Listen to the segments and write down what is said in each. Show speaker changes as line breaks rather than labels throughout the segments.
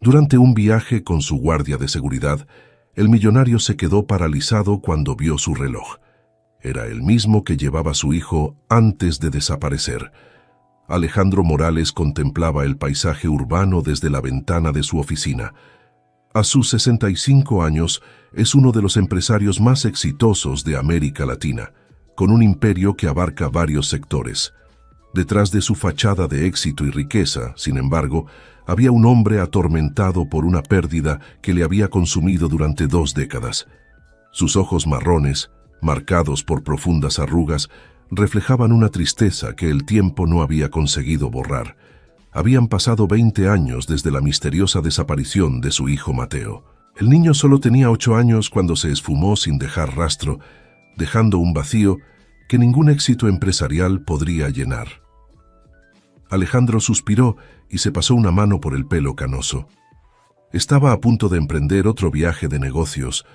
Durante un viaje con su guardia de seguridad, el millonario se quedó paralizado cuando vio su reloj. Era el mismo que llevaba su hijo antes de desaparecer. Alejandro Morales contemplaba el paisaje urbano desde la ventana de su oficina. A sus 65 años, es uno de los empresarios más exitosos de América Latina, con un imperio que abarca varios sectores. Detrás de su fachada de éxito y riqueza, sin embargo, había un hombre atormentado por una pérdida que le había consumido durante 2 décadas. Sus ojos marrones, marcados por profundas arrugas, reflejaban una tristeza que el tiempo no había conseguido borrar. Habían pasado 20 años desde la misteriosa desaparición de su hijo Mateo. El niño solo tenía 8 años cuando se esfumó sin dejar rastro, dejando un vacío que ningún éxito empresarial podría llenar. Alejandro suspiró y se pasó una mano por el pelo canoso. Estaba a punto de emprender otro viaje de negocios,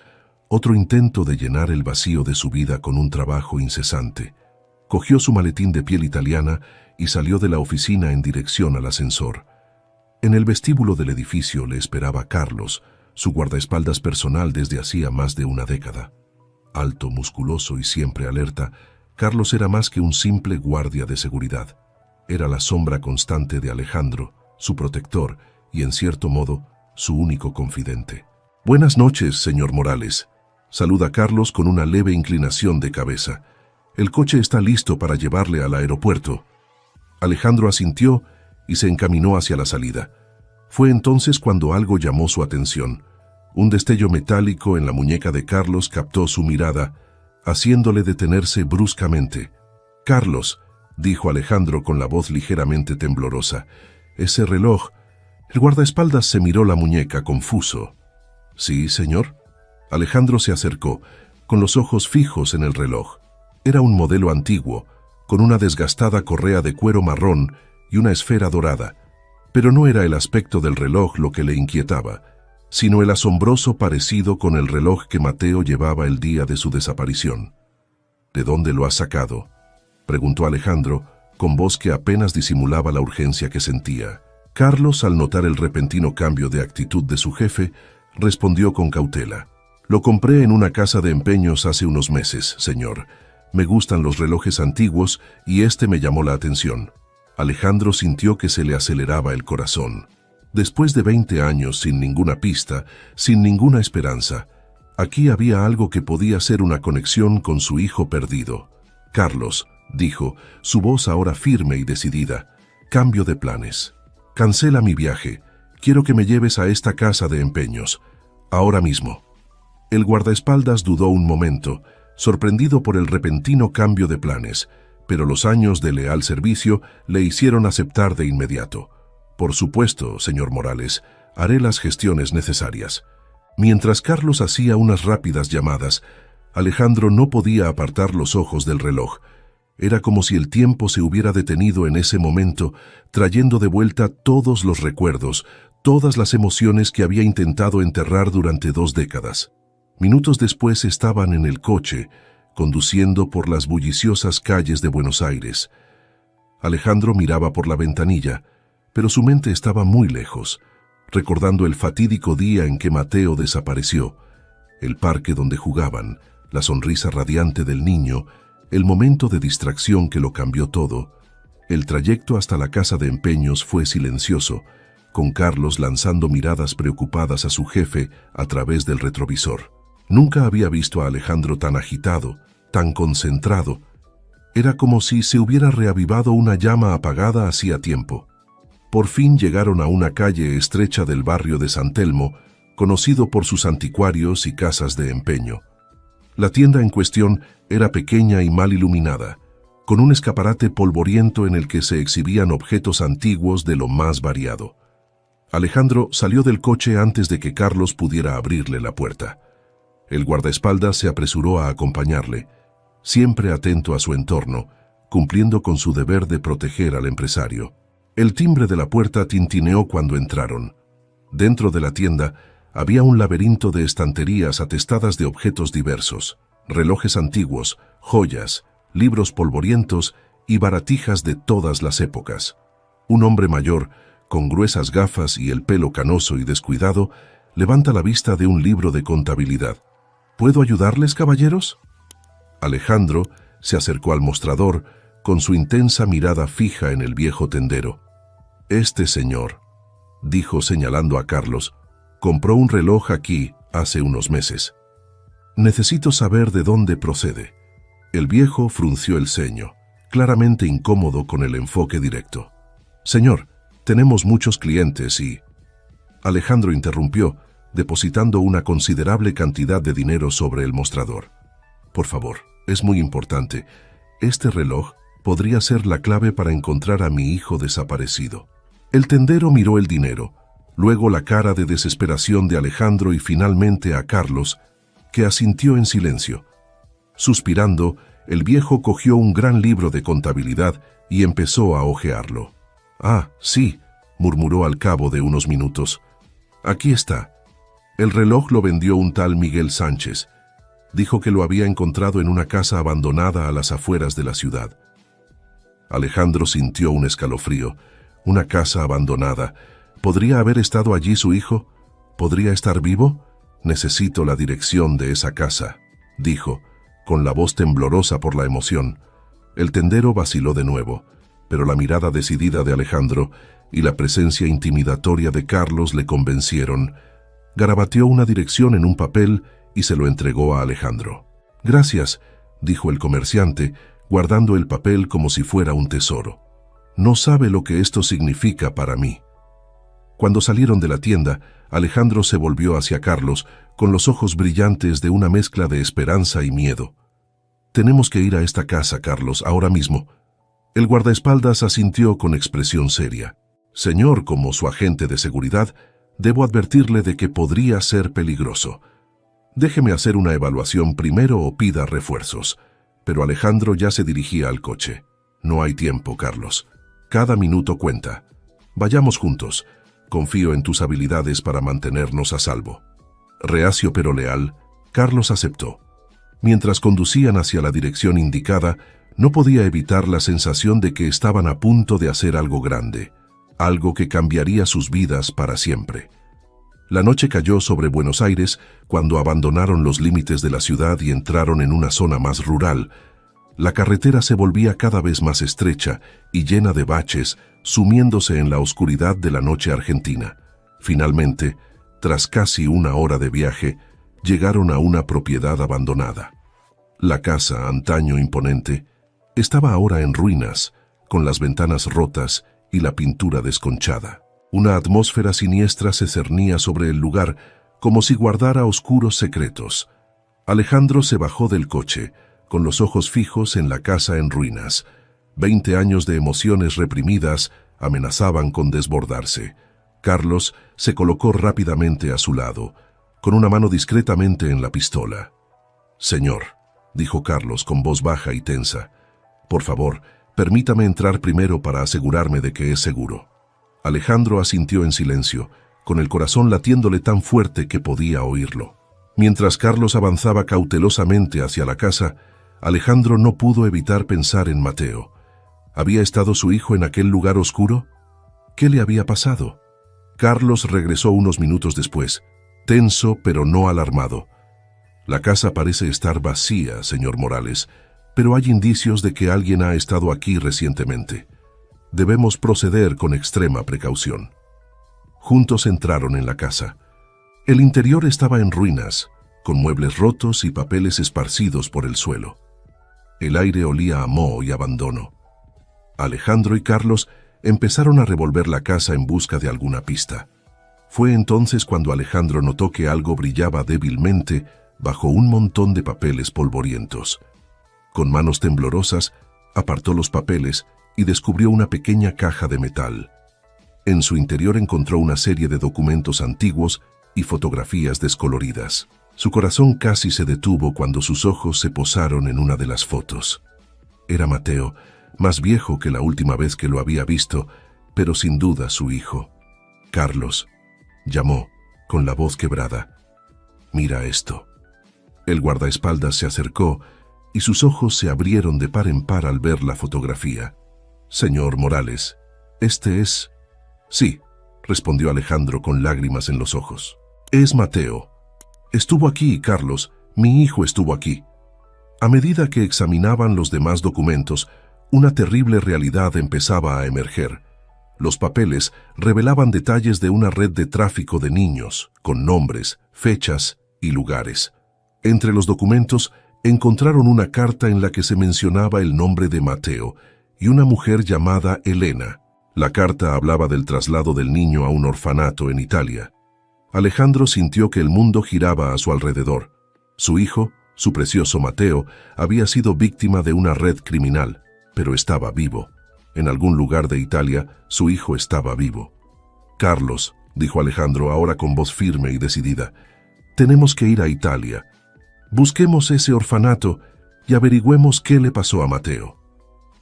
otro intento de llenar el vacío de su vida con un trabajo incesante. Cogió su maletín de piel italiana y salió de la oficina en dirección al ascensor. En el vestíbulo del edificio le esperaba Carlos, su guardaespaldas personal desde hacía más de una década. Alto, musculoso y siempre alerta, Carlos era más que un simple guardia de seguridad. Era la sombra constante de Alejandro, su protector y, en cierto modo, su único confidente. «Buenas noches, señor Morales», saluda Carlos con una leve inclinación de cabeza. «El coche está listo para llevarle al aeropuerto». Alejandro asintió y se encaminó hacia la salida. Fue entonces cuando algo llamó su atención. Un destello metálico en la muñeca de Carlos captó su mirada, haciéndole detenerse bruscamente. «Carlos», dijo Alejandro con la voz ligeramente temblorosa, «ese reloj». El guardaespaldas se miró la muñeca confuso. «¿Sí, señor?» Alejandro se acercó, con los ojos fijos en el reloj. Era un modelo antiguo, con una desgastada correa de cuero marrón y una esfera dorada. Pero no era el aspecto del reloj lo que le inquietaba, sino el asombroso parecido con el reloj que Mateo llevaba el día de su desaparición. «¿De dónde lo has sacado?», preguntó Alejandro, con voz que apenas disimulaba la urgencia que sentía. Carlos, al notar el repentino cambio de actitud de su jefe, respondió con cautela. «Lo compré en una casa de empeños hace unos meses, señor. Me gustan los relojes antiguos y este me llamó la atención». Alejandro sintió que se le aceleraba el corazón. Después de 20 años sin ninguna pista, sin ninguna esperanza, aquí había algo que podía ser una conexión con su hijo perdido. «Carlos», dijo, su voz ahora firme y decidida, «cambio de planes. Cancela mi viaje. Quiero que me lleves a esta casa de empeños. Ahora mismo». El guardaespaldas dudó un momento, sorprendido por el repentino cambio de planes, pero los años de leal servicio le hicieron aceptar de inmediato. «Por supuesto, señor Morales, haré las gestiones necesarias». Mientras Carlos hacía unas rápidas llamadas, Alejandro no podía apartar los ojos del reloj. Era como si el tiempo se hubiera detenido en ese momento, trayendo de vuelta todos los recuerdos, todas las emociones que había intentado enterrar durante 2 décadas. Minutos después estaban en el coche, conduciendo por las bulliciosas calles de Buenos Aires. Alejandro miraba por la ventanilla, pero su mente estaba muy lejos, recordando el fatídico día en que Mateo desapareció, el parque donde jugaban, la sonrisa radiante del niño, el momento de distracción que lo cambió todo. El trayecto hasta la casa de empeños fue silencioso, con Carlos lanzando miradas preocupadas a su jefe a través del retrovisor. Nunca había visto a Alejandro tan agitado, tan concentrado. Era como si se hubiera reavivado una llama apagada hacía tiempo. Por fin llegaron a una calle estrecha del barrio de San Telmo, conocido por sus anticuarios y casas de empeño. La tienda en cuestión era pequeña y mal iluminada, con un escaparate polvoriento en el que se exhibían objetos antiguos de lo más variado. Alejandro salió del coche antes de que Carlos pudiera abrirle la puerta. El guardaespaldas se apresuró a acompañarle, siempre atento a su entorno, cumpliendo con su deber de proteger al empresario. El timbre de la puerta tintineó cuando entraron. Dentro de la tienda había un laberinto de estanterías atestadas de objetos diversos, relojes antiguos, joyas, libros polvorientos y baratijas de todas las épocas. Un hombre mayor, con gruesas gafas y el pelo canoso y descuidado, levanta la vista de un libro de contabilidad. ¿Puedo ayudarles, caballeros? Alejandro se acercó al mostrador con su intensa mirada fija en el viejo tendero. Este señor, dijo señalando a Carlos, compró un reloj aquí hace unos meses. Necesito saber de dónde procede. El viejo frunció el ceño, claramente incómodo con el enfoque directo. Señor, tenemos muchos clientes y... Alejandro interrumpió, depositando una considerable cantidad de dinero sobre el mostrador. Por favor, es muy importante. Este reloj podría ser la clave para encontrar a mi hijo desaparecido. El tendero miró el dinero, luego la cara de desesperación de Alejandro y finalmente a Carlos, que asintió en silencio. Suspirando, el viejo cogió un gran libro de contabilidad y empezó a hojearlo. «Ah, sí», murmuró al cabo de unos minutos. «Aquí está. El reloj lo vendió un tal Miguel Sánchez. Dijo que lo había encontrado en una casa abandonada a las afueras de la ciudad». Alejandro sintió un escalofrío. Una casa abandonada. ¿Podría haber estado allí su hijo? ¿Podría estar vivo? Necesito la dirección de esa casa, dijo, con la voz temblorosa por la emoción. El tendero vaciló de nuevo, pero la mirada decidida de Alejandro y la presencia intimidatoria de Carlos le convencieron. Garabateó una dirección en un papel y se lo entregó a Alejandro. «Gracias», dijo el comerciante, guardando el papel como si fuera un tesoro. «No sabe lo que esto significa para mí». Cuando salieron de la tienda, Alejandro se volvió hacia Carlos con los ojos brillantes de una mezcla de esperanza y miedo. «Tenemos que ir a esta casa, Carlos, ahora mismo». El guardaespaldas asintió con expresión seria. «Señor, como su agente de seguridad, debo advertirle de que podría ser peligroso. Déjeme hacer una evaluación primero o pida refuerzos». Pero Alejandro ya se dirigía al coche. «No hay tiempo, Carlos. Cada minuto cuenta. Vayamos juntos. Confío en tus habilidades para mantenernos a salvo». Reacio pero leal, Carlos aceptó. Mientras conducían hacia la dirección indicada, no podía evitar la sensación de que estaban a punto de hacer algo grande, algo que cambiaría sus vidas para siempre. La noche cayó sobre Buenos Aires cuando abandonaron los límites de la ciudad y entraron en una zona más rural. La carretera se volvía cada vez más estrecha y llena de baches, sumiéndose en la oscuridad de la noche argentina. Finalmente, tras casi una hora de viaje, llegaron a una propiedad abandonada. La casa, antaño imponente, estaba ahora en ruinas, con las ventanas rotas y la pintura desconchada. Una atmósfera siniestra se cernía sobre el lugar, como si guardara oscuros secretos. Alejandro se bajó del coche, con los ojos fijos en la casa en ruinas. 20 años de emociones reprimidas amenazaban con desbordarse. Carlos se colocó rápidamente a su lado, con una mano discretamente en la pistola. «Señor», dijo Carlos con voz baja y tensa, «por favor, permítame entrar primero para asegurarme de que es seguro». Alejandro asintió en silencio, con el corazón latiéndole tan fuerte que podía oírlo. Mientras Carlos avanzaba cautelosamente hacia la casa, Alejandro no pudo evitar pensar en Mateo. ¿Había estado su hijo en aquel lugar oscuro? ¿Qué le había pasado? Carlos regresó unos minutos después, tenso pero no alarmado. «La casa parece estar vacía, señor Morales, pero hay indicios de que alguien ha estado aquí recientemente. Debemos proceder con extrema precaución». Juntos entraron en la casa. El interior estaba en ruinas, con muebles rotos y papeles esparcidos por el suelo. El aire olía a moho y abandono. Alejandro y Carlos empezaron a revolver la casa en busca de alguna pista. Fue entonces cuando Alejandro notó que algo brillaba débilmente bajo un montón de papeles polvorientos. Con manos temblorosas, apartó los papeles y descubrió una pequeña caja de metal. En su interior encontró una serie de documentos antiguos y fotografías descoloridas. Su corazón casi se detuvo cuando sus ojos se posaron en una de las fotos. Era Mateo, más viejo que la última vez que lo había visto, pero sin duda su hijo. «Carlos», llamó, con la voz quebrada. «Mira esto». El guardaespaldas se acercó y sus ojos se abrieron de par en par al ver la fotografía. «Señor Morales, este es...» «Sí», respondió Alejandro con lágrimas en los ojos. Es Mateo. Estuvo aquí, Carlos. Mi hijo estuvo aquí. A medida que examinaban los demás documentos, una terrible realidad empezaba a emerger. Los papeles revelaban detalles de una red de tráfico de niños, con nombres, fechas y lugares. Entre los documentos encontraron una carta en la que se mencionaba el nombre de Mateo y una mujer llamada Elena. La carta hablaba del traslado del niño a un orfanato en Italia. Alejandro sintió que el mundo giraba a su alrededor. Su hijo, su precioso Mateo, había sido víctima de una red criminal, pero estaba vivo. En algún lugar de Italia, su hijo estaba vivo. Carlos, dijo Alejandro ahora con voz firme y decidida, tenemos que ir a Italia. Busquemos ese orfanato y averigüemos qué le pasó a Mateo.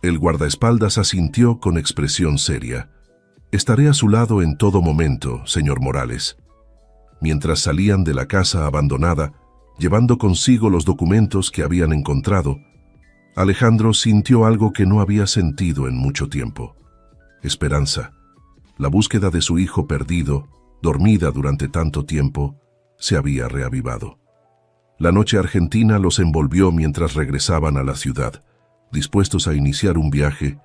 El guardaespaldas asintió con expresión seria. Estaré a su lado en todo momento, señor Morales. Mientras salían de la casa abandonada, llevando consigo los documentos que habían encontrado, Alejandro sintió algo que no había sentido en mucho tiempo. Esperanza. La búsqueda de su hijo perdido, dormida durante tanto tiempo, se había reavivado. La noche argentina los envolvió mientras regresaban a la ciudad, dispuestos a iniciar un viaje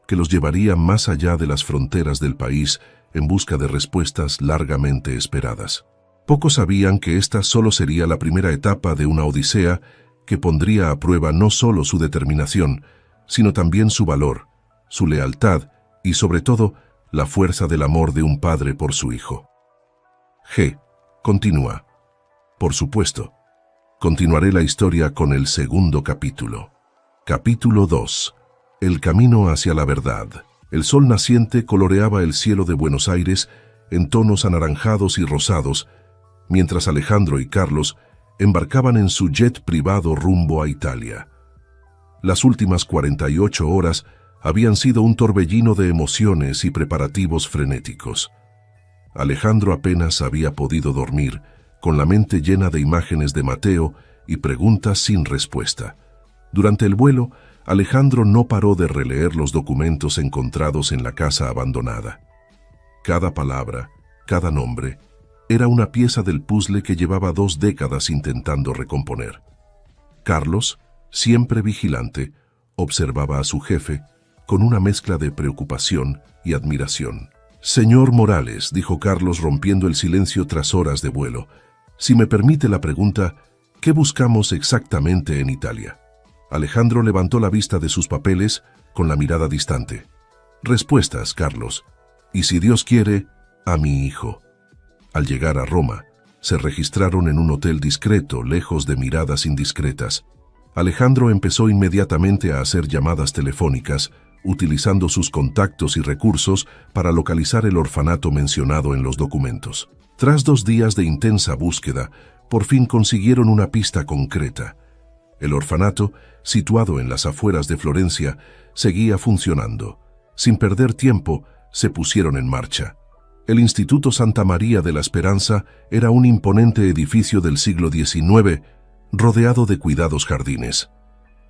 que los llevaría más allá de las fronteras del país en busca de respuestas largamente esperadas. Pocos sabían que esta solo sería la primera etapa de una odisea que pondría a prueba no solo su determinación, sino también su valor, su lealtad y, sobre todo, la fuerza del amor de un padre por su hijo. G. Continúa. Por supuesto. Continuaré la historia con el segundo capítulo. Capítulo 2. El camino hacia la verdad. El sol naciente coloreaba el cielo de Buenos Aires en tonos anaranjados y rosados, mientras Alejandro y Carlos embarcaban en su jet privado rumbo a Italia. Las últimas 48 horas habían sido un torbellino de emociones y preparativos frenéticos. Alejandro apenas había podido dormir, con la mente llena de imágenes de Mateo y preguntas sin respuesta. Durante el vuelo, Alejandro no paró de releer los documentos encontrados en la casa abandonada. Cada palabra, cada nombre, era una pieza del puzzle que llevaba 2 décadas intentando recomponer. Carlos, siempre vigilante, observaba a su jefe con una mezcla de preocupación y admiración. «Señor Morales», dijo Carlos rompiendo el silencio tras horas de vuelo, «si me permite la pregunta, ¿qué buscamos exactamente en Italia?» Alejandro levantó la vista de sus papeles con la mirada distante. «Respuestas, Carlos. Y si Dios quiere, a mi hijo». Al llegar a Roma, se registraron en un hotel discreto, lejos de miradas indiscretas. Alejandro empezó inmediatamente a hacer llamadas telefónicas, utilizando sus contactos y recursos para localizar el orfanato mencionado en los documentos. Tras 2 días de intensa búsqueda, por fin consiguieron una pista concreta. El orfanato, situado en las afueras de Florencia, seguía funcionando. Sin perder tiempo, se pusieron en marcha. El Instituto Santa María de la Esperanza era un imponente edificio del siglo XIX, rodeado de cuidados jardines.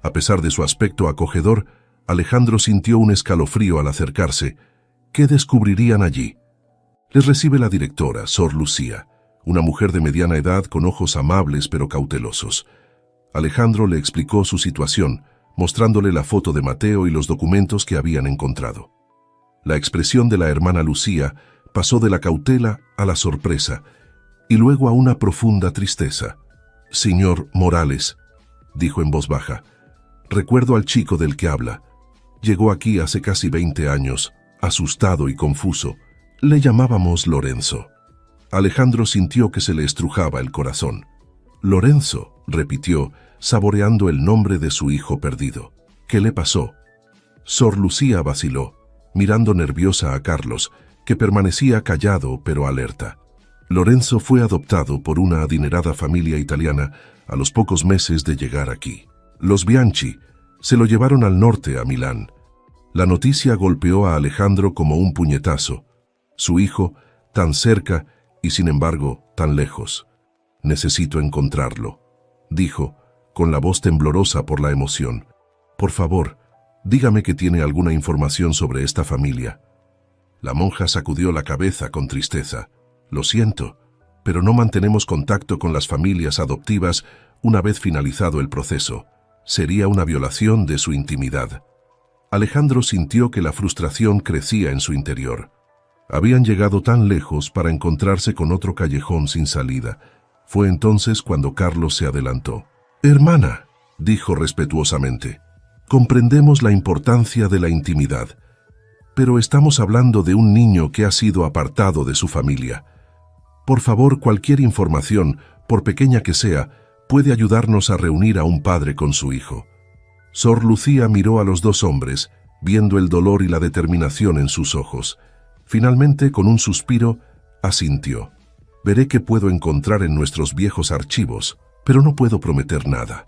A pesar de su aspecto acogedor, Alejandro sintió un escalofrío al acercarse. ¿Qué descubrirían allí? Les recibe la directora, Sor Lucía, una mujer de mediana edad con ojos amables pero cautelosos. Alejandro le explicó su situación, mostrándole la foto de Mateo y los documentos que habían encontrado. La expresión de la hermana Lucía pasó de la cautela a la sorpresa y luego a una profunda tristeza. «Señor Morales», dijo en voz baja, «recuerdo al chico del que habla. Llegó aquí hace casi 20 años, asustado y confuso. Le llamábamos Lorenzo». Alejandro sintió que se le estrujaba el corazón. «Lorenzo», repitió, saboreando el nombre de su hijo perdido. «¿Qué le pasó?» Sor Lucía vaciló, mirando nerviosa a Carlos, que permanecía callado pero alerta. Lorenzo fue adoptado por una adinerada familia italiana a los pocos meses de llegar aquí. Los Bianchi se lo llevaron al norte, a Milán. La noticia golpeó a Alejandro como un puñetazo. Su hijo, tan cerca y sin embargo tan lejos. «Necesito encontrarlo», dijo, con la voz temblorosa por la emoción. «Por favor, dígame que tiene alguna información sobre esta familia». La monja sacudió la cabeza con tristeza. Lo siento, pero no mantenemos contacto con las familias adoptivas una vez finalizado el proceso. Sería una violación de su intimidad. Alejandro sintió que la frustración crecía en su interior. Habían llegado tan lejos para encontrarse con otro callejón sin salida. Fue entonces cuando Carlos se adelantó. «Hermana», dijo respetuosamente, «comprendemos la importancia de la intimidad, pero estamos hablando de un niño que ha sido apartado de su familia. Por favor, cualquier información, por pequeña que sea, puede ayudarnos a reunir a un padre con su hijo». Sor Lucía miró a los dos hombres, viendo el dolor y la determinación en sus ojos. Finalmente, con un suspiro, asintió. «Veré qué puedo encontrar en nuestros viejos archivos, pero no puedo prometer nada».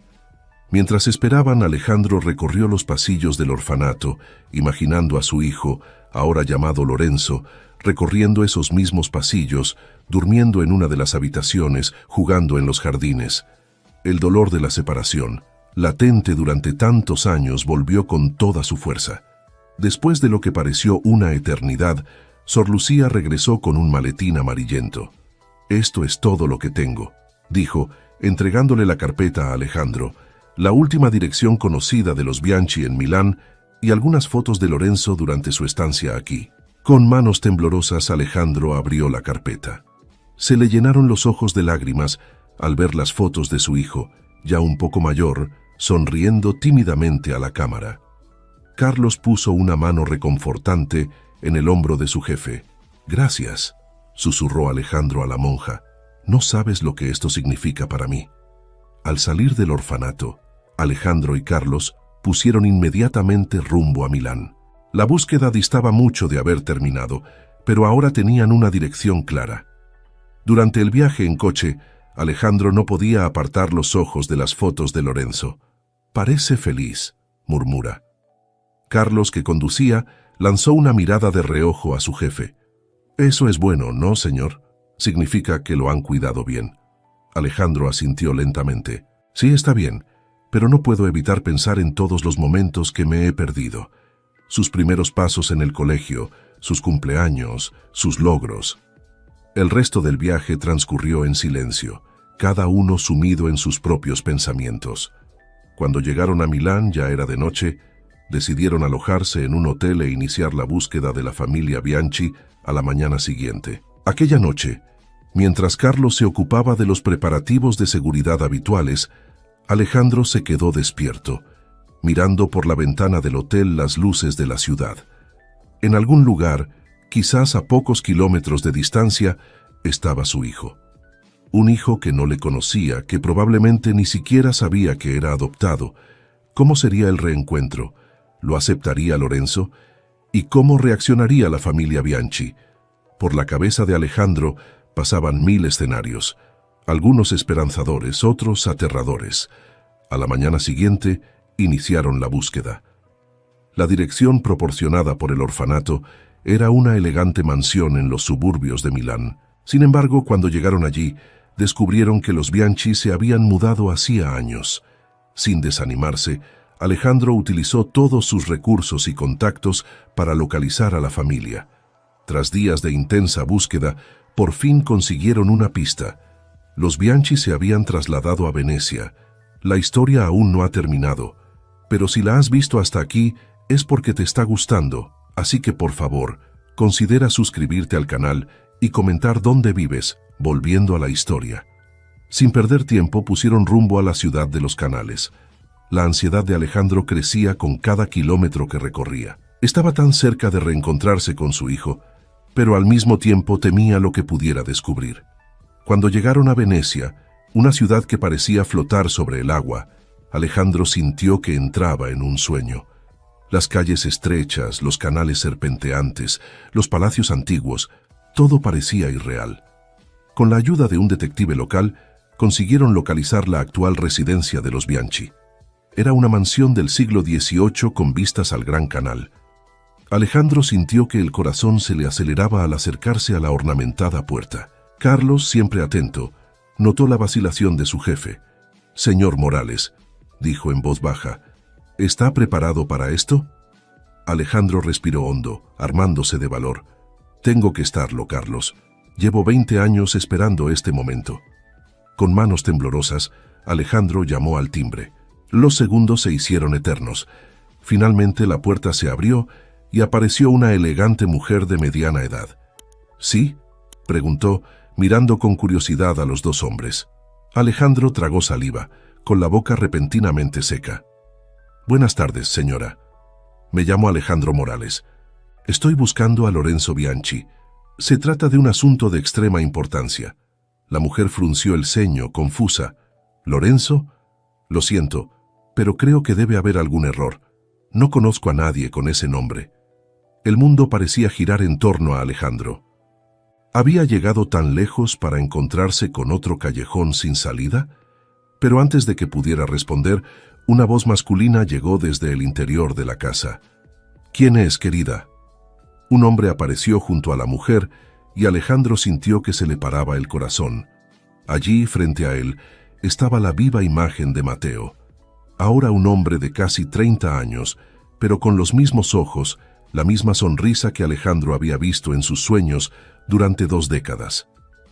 Mientras esperaban, Alejandro recorrió los pasillos del orfanato, imaginando a su hijo, ahora llamado Lorenzo, recorriendo esos mismos pasillos, durmiendo en una de las habitaciones, jugando en los jardines. El dolor de la separación, latente durante tantos años, volvió con toda su fuerza. Después de lo que pareció una eternidad, Sor Lucía regresó con un maletín amarillento. «Esto es todo lo que tengo», dijo, entregándole la carpeta a Alejandro, la última dirección conocida de los Bianchi en Milán y algunas fotos de Lorenzo durante su estancia aquí. Con manos temblorosas, Alejandro abrió la carpeta. Se le llenaron los ojos de lágrimas al ver las fotos de su hijo, ya un poco mayor, sonriendo tímidamente a la cámara. Carlos puso una mano reconfortante en el hombro de su jefe. «Gracias», susurró Alejandro a la monja. «No sabes lo que esto significa para mí». Al salir del orfanato, Alejandro y Carlos pusieron inmediatamente rumbo a Milán. La búsqueda distaba mucho de haber terminado, pero ahora tenían una dirección clara. Durante el viaje en coche, Alejandro no podía apartar los ojos de las fotos de Lorenzo. «Parece feliz», murmura. Carlos, que conducía, lanzó una mirada de reojo a su jefe. «Eso es bueno, ¿no, señor? Significa que lo han cuidado bien». Alejandro asintió lentamente. «Sí, está bien, pero no puedo evitar pensar en todos los momentos que me he perdido. Sus primeros pasos en el colegio, sus cumpleaños, sus logros». El resto del viaje transcurrió en silencio, cada uno sumido en sus propios pensamientos. Cuando llegaron a Milán, ya era de noche, decidieron alojarse en un hotel e iniciar la búsqueda de la familia Bianchi a la mañana siguiente. Aquella noche, mientras Carlos se ocupaba de los preparativos de seguridad habituales, Alejandro se quedó despierto, mirando por la ventana del hotel las luces de la ciudad. En algún lugar, quizás a pocos kilómetros de distancia, estaba su hijo. Un hijo que no le conocía, que probablemente ni siquiera sabía que era adoptado. ¿Cómo sería el reencuentro? ¿Lo aceptaría Lorenzo? ¿Y cómo reaccionaría la familia Bianchi? Por la cabeza de Alejandro pasaban 1000 escenarios, algunos esperanzadores, otros aterradores. A la mañana siguiente, iniciaron la búsqueda. La dirección proporcionada por el orfanato era una elegante mansión en los suburbios de Milán. Sin embargo, cuando llegaron allí, descubrieron que los Bianchi se habían mudado hacía años. Sin desanimarse, Alejandro utilizó todos sus recursos y contactos para localizar a la familia. Tras días de intensa búsqueda, por fin consiguieron una pista. Los Bianchi se habían trasladado a Venecia. La historia aún no ha terminado, pero si la has visto hasta aquí es porque te está gustando, así que por favor, considera suscribirte al canal y comentar dónde vives, volviendo a la historia. Sin perder tiempo, pusieron rumbo a la ciudad de los canales. La ansiedad de Alejandro crecía con cada kilómetro que recorría. Estaba tan cerca de reencontrarse con su hijo, pero al mismo tiempo temía lo que pudiera descubrir. Cuando llegaron a Venecia, una ciudad que parecía flotar sobre el agua, Alejandro sintió que entraba en un sueño. Las calles estrechas, los canales serpenteantes, los palacios antiguos, todo parecía irreal. Con la ayuda de un detective local, consiguieron localizar la actual residencia de los Bianchi. Era una mansión del siglo XVIII con vistas al Gran Canal. Alejandro sintió que el corazón se le aceleraba al acercarse a la ornamentada puerta. Carlos, siempre atento, notó la vacilación de su jefe. «Señor Morales», dijo en voz baja, «¿está preparado para esto?» Alejandro respiró hondo, armándose de valor. Tengo que estarlo, Carlos. Llevo 20 años esperando este momento. Con manos temblorosas, Alejandro llamó al timbre. Los segundos se hicieron eternos. Finalmente la puerta se abrió y apareció una elegante mujer de mediana edad. ¿Sí?, preguntó, mirando con curiosidad a los dos hombres. Alejandro tragó saliva, con la boca repentinamente seca. Buenas tardes, señora. Me llamo Alejandro Morales. Estoy buscando a Lorenzo Bianchi. Se trata de un asunto de extrema importancia. La mujer frunció el ceño, confusa. ¿Lorenzo? Lo siento, pero creo que debe haber algún error. No conozco a nadie con ese nombre. El mundo parecía girar en torno a Alejandro. ¿Había llegado tan lejos para encontrarse con otro callejón sin salida? Pero antes de que pudiera responder, una voz masculina llegó desde el interior de la casa. ¿Quién es, querida? Un hombre apareció junto a la mujer y Alejandro sintió que se le paraba el corazón. Allí, frente a él, estaba la viva imagen de Mateo. Ahora un hombre de casi 30 años, pero con los mismos ojos, la misma sonrisa que Alejandro había visto en sus sueños durante 2 décadas.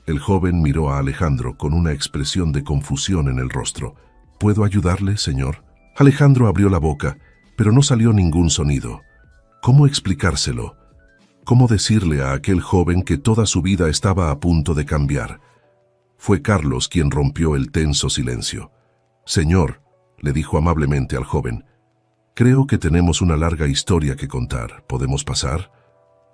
El joven miró a Alejandro con una expresión de confusión en el rostro. ¿Puedo ayudarle, señor? Alejandro abrió la boca, pero no salió ningún sonido. ¿Cómo explicárselo? ¿Cómo decirle a aquel joven que toda su vida estaba a punto de cambiar? Fue Carlos quien rompió el tenso silencio. Señor, le dijo amablemente al joven, creo que tenemos una larga historia que contar. ¿Podemos pasar?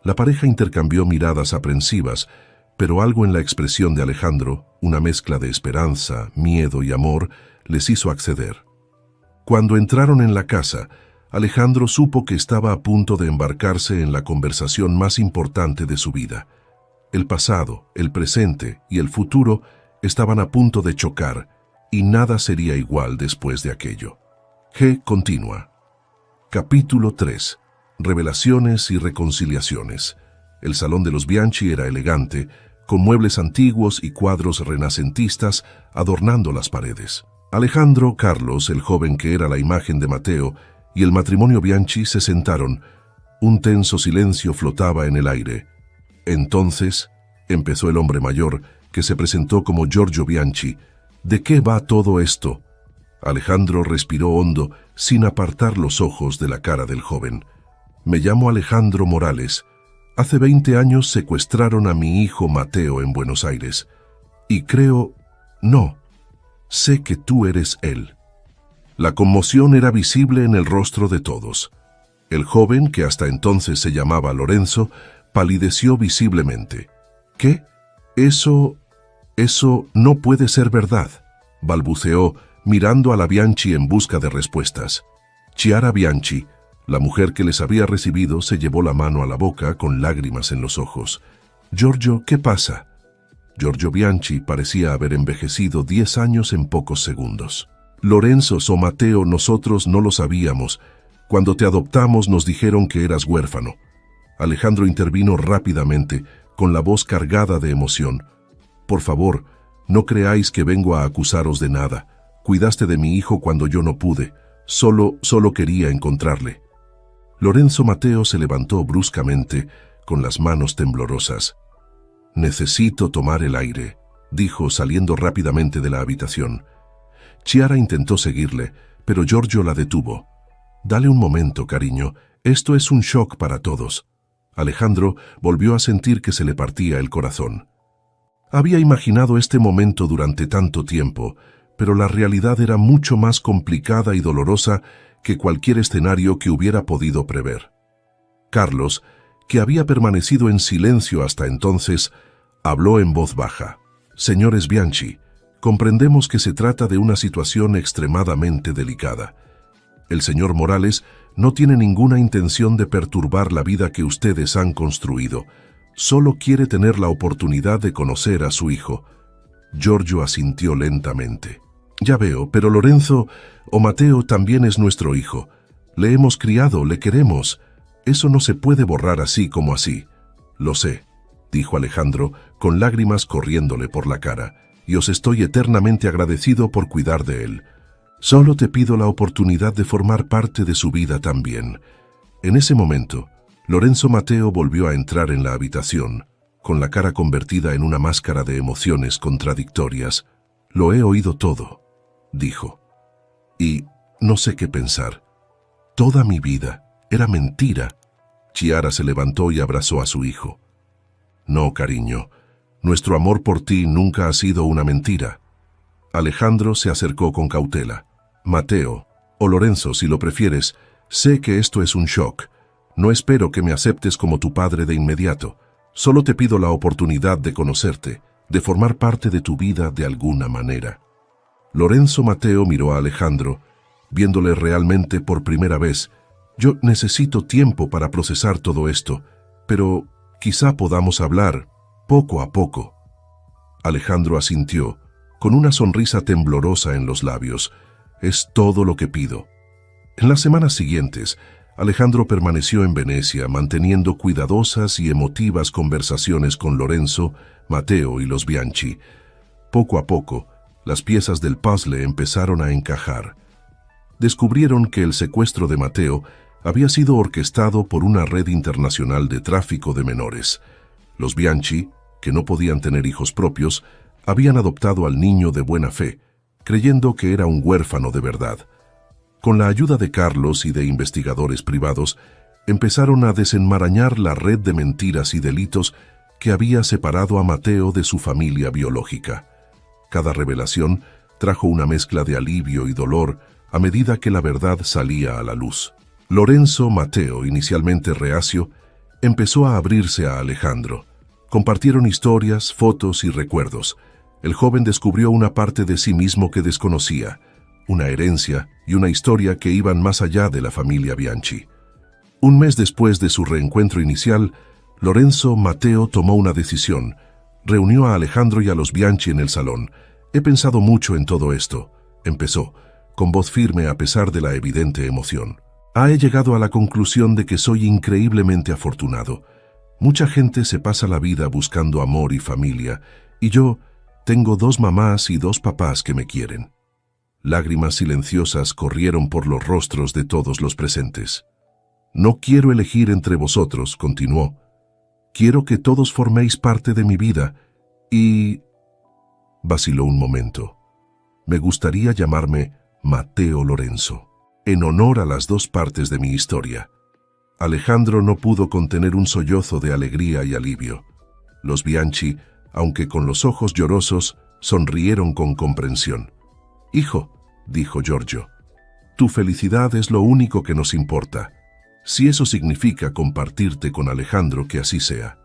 La pareja intercambió miradas aprensivas, pero algo en la expresión de Alejandro, una mezcla de esperanza, miedo y amor, les hizo acceder. Cuando entraron en la casa, Alejandro supo que estaba a punto de embarcarse en la conversación más importante de su vida. El pasado, el presente y el futuro estaban a punto de chocar, y nada sería igual después de aquello. G. Continúa. Capítulo 3. Revelaciones y reconciliaciones. El salón de los Bianchi era elegante, con muebles antiguos y cuadros renacentistas adornando las paredes. Alejandro, Carlos, el joven que era la imagen de Mateo, y el matrimonio Bianchi se sentaron. Un tenso silencio flotaba en el aire. Entonces, empezó el hombre mayor, que se presentó como Giorgio Bianchi. ¿De qué va todo esto? Alejandro respiró hondo, sin apartar los ojos de la cara del joven. Me llamo Alejandro Morales. Hace 20 años secuestraron a mi hijo Mateo en Buenos Aires. Y creo... No, sé que tú eres él. La conmoción era visible en el rostro de todos. El joven, que hasta entonces se llamaba Lorenzo, palideció visiblemente. ¿Qué? Eso no puede ser verdad, balbuceó, mirando a la Bianchi en busca de respuestas. Chiara Bianchi, la mujer que les había recibido, se llevó la mano a la boca con lágrimas en los ojos. Giorgio, ¿qué pasa? Giorgio Bianchi parecía haber envejecido 10 años en pocos segundos. Lorenzo o Mateo, nosotros no lo sabíamos. Cuando te adoptamos nos dijeron que eras huérfano. Alejandro intervino rápidamente, con la voz cargada de emoción. Por favor, no creáis que vengo a acusaros de nada. Cuidaste de mi hijo cuando yo no pude. Solo quería encontrarle. Lorenzo Mateo se levantó bruscamente, con las manos temblorosas. Necesito tomar el aire, dijo saliendo rápidamente de la habitación. Chiara intentó seguirle, pero Giorgio la detuvo. Dale un momento, cariño. Esto es un shock para todos. Alejandro volvió a sentir que se le partía el corazón. Había imaginado este momento durante tanto tiempo, pero la realidad era mucho más complicada y dolorosa que cualquier escenario que hubiera podido prever. Carlos, que había permanecido en silencio hasta entonces, habló en voz baja. Señores Bianchi, comprendemos que se trata de una situación extremadamente delicada. El señor Morales no tiene ninguna intención de perturbar la vida que ustedes han construido. Solo quiere tener la oportunidad de conocer a su hijo. Giorgio asintió lentamente. Ya veo, pero Lorenzo o Mateo también es nuestro hijo. Le hemos criado, le queremos. Eso no se puede borrar así como así. Lo sé, dijo Alejandro, con lágrimas corriéndole por la cara, y os estoy eternamente agradecido por cuidar de él. Solo te pido la oportunidad de formar parte de su vida también. En ese momento, Lorenzo Matteo volvió a entrar en la habitación, con la cara convertida en una máscara de emociones contradictorias. «Lo he oído todo», dijo. «Y no sé qué pensar. Toda mi vida era mentira». Chiara se levantó y abrazó a su hijo. «No, cariño, nuestro amor por ti nunca ha sido una mentira». Alejandro se acercó con cautela. «Matteo, o Lorenzo, si lo prefieres, sé que esto es un shock. No espero que me aceptes como tu padre de inmediato. Solo te pido la oportunidad de conocerte, de formar parte de tu vida de alguna manera». Lorenzo Matteo miró a Alejandro, viéndole realmente por primera vez. «Yo necesito tiempo para procesar todo esto, pero quizá podamos hablar poco a poco». Alejandro asintió, con una sonrisa temblorosa en los labios. «Es todo lo que pido». En las semanas siguientes, Alejandro permaneció en Venecia, manteniendo cuidadosas y emotivas conversaciones con Lorenzo, Matteo y los Bianchi. Poco a poco, las piezas del puzzle empezaron a encajar. Descubrieron que el secuestro de Matteo había sido orquestado por una red internacional de tráfico de menores. Los Bianchi, que no podían tener hijos propios, habían adoptado al niño de buena fe, creyendo que era un huérfano de verdad. Con la ayuda de Carlos y de investigadores privados, empezaron a desenmarañar la red de mentiras y delitos que había separado a Matteo de su familia biológica. Cada revelación trajo una mezcla de alivio y dolor a medida que la verdad salía a la luz. Lorenzo Matteo, inicialmente reacio, empezó a abrirse a Alejandro. Compartieron historias, fotos y recuerdos. El joven descubrió una parte de sí mismo que desconocía, una herencia y una historia que iban más allá de la familia Bianchi. Un mes después de su reencuentro inicial, Lorenzo Matteo tomó una decisión. Reunió a Alejandro y a los Bianchi en el salón. «He pensado mucho en todo esto», empezó, con voz firme a pesar de la evidente emoción. «He llegado a la conclusión de que soy increíblemente afortunado. Mucha gente se pasa la vida buscando amor y familia, y yo tengo 2 mamás y 2 papás que me quieren». Lágrimas silenciosas corrieron por los rostros de todos los presentes. «No quiero elegir entre vosotros», continuó. «Quiero que todos forméis parte de mi vida y...» Vaciló un momento. «Me gustaría llamarme Matteo Lorenzo, en honor a las 2 partes de mi historia». Alejandro no pudo contener un sollozo de alegría y alivio. Los Bianchi, aunque con los ojos llorosos, sonrieron con comprensión. «Hijo», dijo Giorgio, «tu felicidad es lo único que nos importa. Si eso significa compartirte con Alejandro, que así sea».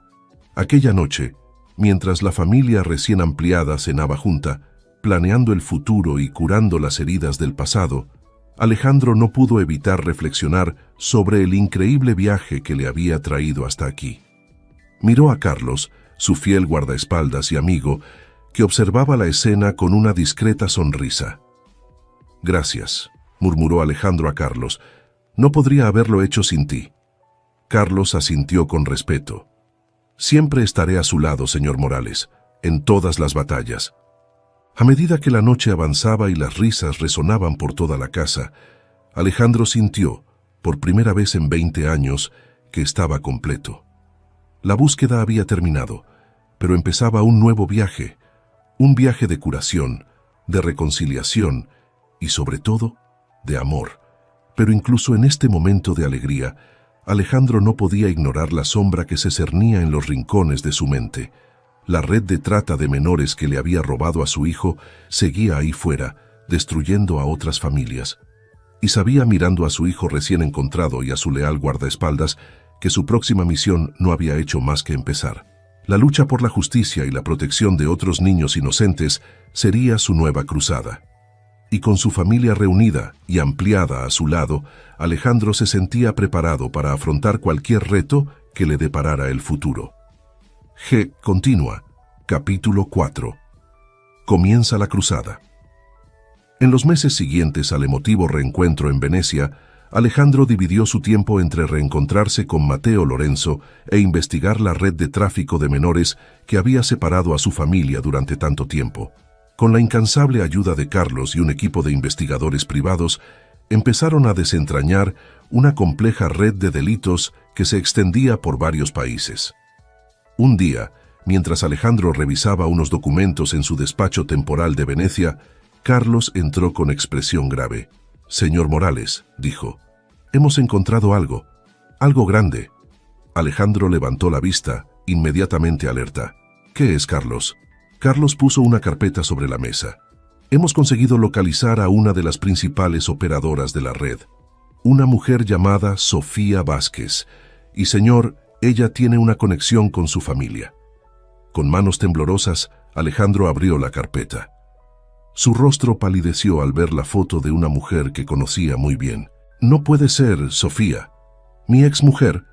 Aquella noche, mientras la familia recién ampliada cenaba junta, planeando el futuro y curando las heridas del pasado, Alejandro no pudo evitar reflexionar sobre el increíble viaje que le había traído hasta aquí. Miró a Carlos, su fiel guardaespaldas y amigo, que observaba la escena con una discreta sonrisa. «Gracias», murmuró Alejandro a Carlos. «No podría haberlo hecho sin ti». Carlos asintió con respeto. «Siempre estaré a su lado, señor Morales, en todas las batallas». A medida que la noche avanzaba y las risas resonaban por toda la casa, Alejandro sintió, por primera vez en 20 años, que estaba completo. La búsqueda había terminado, pero empezaba un nuevo viaje, un viaje de curación, de reconciliación y, sobre todo, de amor. Pero incluso en este momento de alegría, Alejandro no podía ignorar la sombra que se cernía en los rincones de su mente. La red de trata de menores que le había robado a su hijo seguía ahí fuera, destruyendo a otras familias. Y sabía, mirando a su hijo recién encontrado y a su leal guardaespaldas, que su próxima misión no había hecho más que empezar. La lucha por la justicia y la protección de otros niños inocentes sería su nueva cruzada. Y con su familia reunida y ampliada a su lado, Alejandro se sentía preparado para afrontar cualquier reto que le deparara el futuro. Continúa. Capítulo 4. Comienza la cruzada. En los meses siguientes al emotivo reencuentro en Venecia, Alejandro dividió su tiempo entre reencontrarse con Matteo Lorenzo e investigar la red de tráfico de menores que había separado a su familia durante tanto tiempo. Con la incansable ayuda de Carlos y un equipo de investigadores privados, empezaron a desentrañar una compleja red de delitos que se extendía por varios países. Un día, mientras Alejandro revisaba unos documentos en su despacho temporal de Venecia, Carlos entró con expresión grave. «Señor Morales», dijo, «hemos encontrado algo grande». Alejandro levantó la vista, inmediatamente alerta. «¿Qué es, Carlos?» Carlos puso una carpeta sobre la mesa. «Hemos conseguido localizar a una de las principales operadoras de la red, una mujer llamada Sofía Vázquez. Y señor, ella tiene una conexión con su familia». Con manos temblorosas, Alejandro abrió la carpeta. Su rostro palideció al ver la foto de una mujer que conocía muy bien. «No puede ser, Sofía. ¿Mi exmujer?»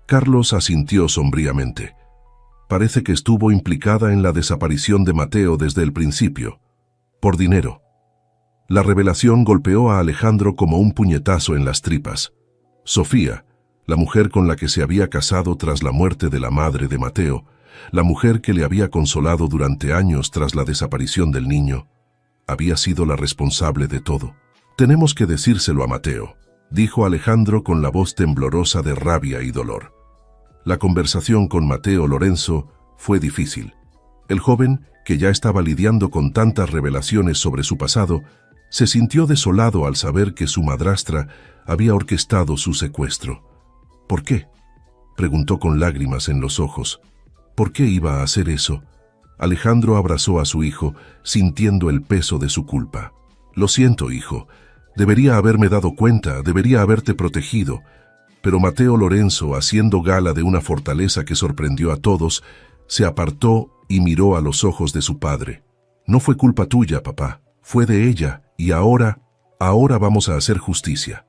Carlos asintió sombríamente. «Parece que estuvo implicada en la desaparición de Mateo desde el principio. Por dinero». La revelación golpeó a Alejandro como un puñetazo en las tripas. Sofía, la mujer con la que se había casado tras la muerte de la madre de Mateo, la mujer que le había consolado durante años tras la desaparición del niño, había sido la responsable de todo. «Tenemos que decírselo a Mateo», dijo Alejandro con la voz temblorosa de rabia y dolor. La conversación con Mateo Lorenzo fue difícil. El joven, que ya estaba lidiando con tantas revelaciones sobre su pasado, se sintió desolado al saber que su madrastra había orquestado su secuestro. «¿Por qué?», preguntó con lágrimas en los ojos. «¿Por qué iba a hacer eso?». Alejandro abrazó a su hijo, sintiendo el peso de su culpa. «Lo siento, hijo. Debería haberme dado cuenta, debería haberte protegido». Pero Mateo Lorenzo, haciendo gala de una fortaleza que sorprendió a todos, se apartó y miró a los ojos de su padre. «No fue culpa tuya, papá. Fue de ella, y ahora vamos a hacer justicia».